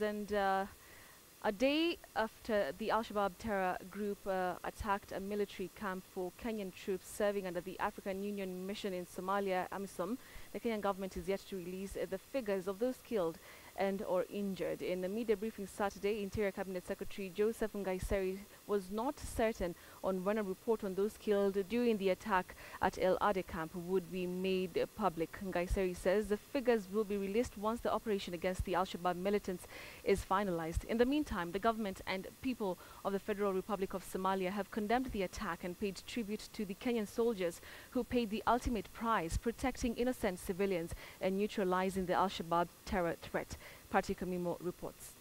and a day after the Al-Shabaab terror group attacked a military camp for Kenyan troops serving under the African Union mission in Somalia, AMISOM, the Kenyan government is yet to release the figures of those killed and or injured. In a media briefing Saturday, Interior Cabinet Secretary Joseph Ngaiseri was not certain on when a report on those killed during the attack at El Ade camp would be made public. Ngaiseri says the figures will be released once the operation against the Al-Shabaab militants is finalized. In the meantime, the government and people of the Federal Republic of Somalia have condemned the attack and paid tribute to the Kenyan soldiers who paid the ultimate price, protecting innocent civilians and neutralizing the Al-Shabaab terror threat. Party Kamimo reports.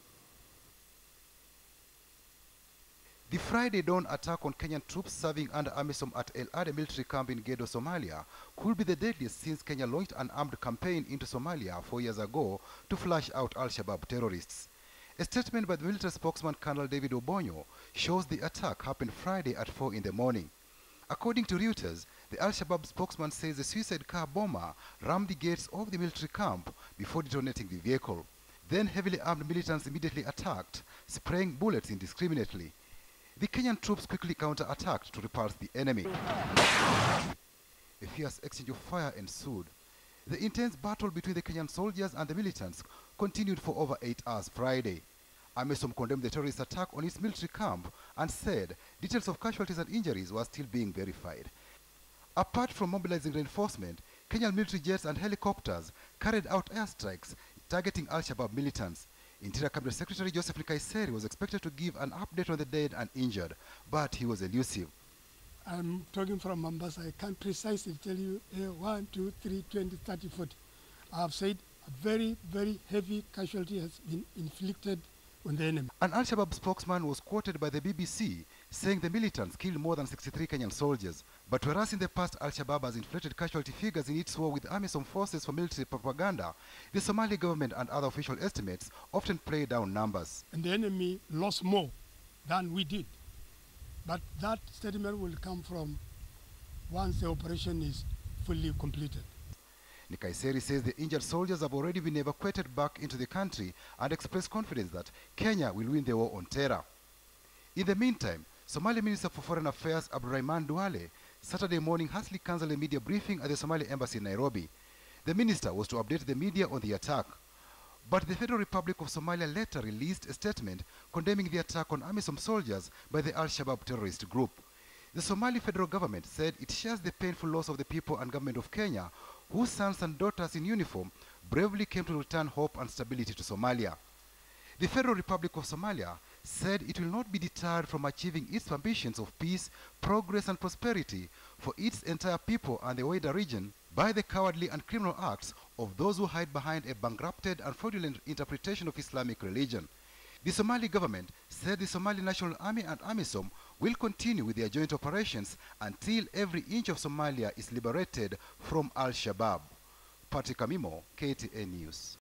The Friday dawn attack on Kenyan troops serving under AMISOM at El Ade military camp in Gedo, Somalia, could be the deadliest since Kenya launched an armed campaign into Somalia 4 years ago to flush out Al-Shabaab terrorists. A statement by the military spokesman Colonel David Obonyo shows the attack happened Friday at 4 in the morning. According to Reuters, the Al-Shabaab spokesman says the suicide car bomber rammed the gates of the military camp before detonating the vehicle. Then heavily armed militants immediately attacked, spraying bullets indiscriminately. The Kenyan troops quickly counter-attacked to repulse the enemy. A fierce exchange of fire ensued. The intense battle between the Kenyan soldiers and the militants continued for over 8 hours Friday. AMISOM condemned the terrorist attack on its military camp and said details of casualties and injuries were still being verified. Apart from mobilizing reinforcement, Kenyan military jets and helicopters carried out airstrikes targeting Al-Shabaab militants. Interior Cabinet Secretary Joseph Ngaiseri was expected to give an update on the dead and injured, but he was elusive. I'm talking from Mombasa. I can't precisely tell you 1, 2, 3, 20, 30, 40. I have said a very, very heavy casualty has been inflicted on the enemy. An Al-Shabaab spokesman was quoted by the BBC saying the militants killed more than 63 Kenyan soldiers. But whereas in the past Al-Shabaab has inflated casualty figures in its war with AMISOM forces for military propaganda, the Somali government and other official estimates often play down numbers. And the enemy lost more than we did. But that statement will come from once the operation is fully completed. Ngaiseri says the injured soldiers have already been evacuated back into the country and expressed confidence that Kenya will win the war on terror. In the meantime, Somali Minister for Foreign Affairs Abdurrahman Duale Saturday morning hastily cancelled a media briefing at the Somali embassy in Nairobi. The minister was to update the media on the attack. But the Federal Republic of Somalia later released a statement condemning the attack on AMISOM soldiers by the Al-Shabaab terrorist group. The Somali federal government said it shares the painful loss of the people and government of Kenya, whose sons and daughters in uniform bravely came to return hope and stability to Somalia. The Federal Republic of Somalia said it will not be deterred from achieving its ambitions of peace, progress and prosperity for its entire people and the wider region by the cowardly and criminal acts of those who hide behind a bankrupted and fraudulent interpretation of Islamic religion. The Somali government said the Somali National Army and AMISOM will continue with their joint operations until every inch of Somalia is liberated from Al-Shabaab. Party Kamimo, KTN News.